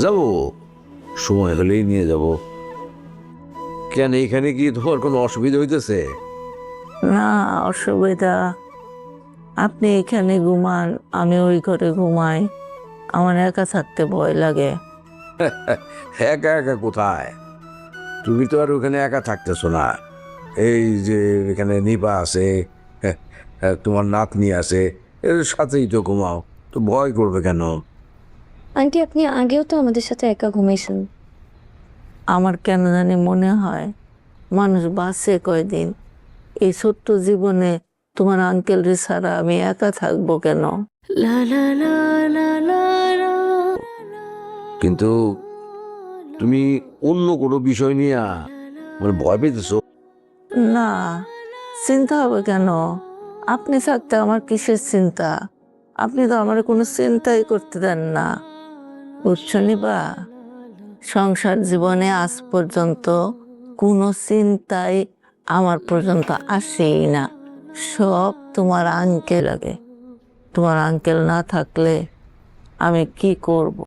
যাবো, সময় হলেই নিয়ে যাব। কেন, এখানে কি তোমার কোনো অসুবিধা হইতেছে? না, অসুবিধা? আপনি এখানে ঘুমান, আমি ওই ঘরে ঘুমাই। আমার একা থাকতে ভয় লাগে। একা একা কোথায়? তুমি তো আর ওখানে একা থাকতেছো না। এই যে এখানে নিপা আছে, হ্যাঁ, হ্যাঁ, তোমার নাতনি আছে, এর সাথেই তো ঘুমাও। তো ভয় করবে কেন? আন্টি, আপনি আগেও তো আমাদের সাথে একা ঘুমিয়েছেন। আমার কেন জানি মনে হয় মানুষ বাঁচে কয়দিন, এই ছোট্ট জীবনে তোমার আঙ্কেল রে ছাড়া আমি একা থাকবো কেন? কিন্তু তুমি অন্য কোনো বিষয় নিয়ে মানে ভয় পেতেছো। না, চিন্তা হবে কেন? আপনি থাকতে আমার কিসের চিন্তা? আপনি তো আমার কোনো চিন্তাই করতে দেন না, বুঝছো নিবা? সংসার জীবনে আজ পর্যন্ত কোনো চিন্তাই আমার পর্যন্ত আসেই না। সব তোমার আঙ্কেল আগে। তোমার আঙ্কেল না থাকলে আমি কি করব?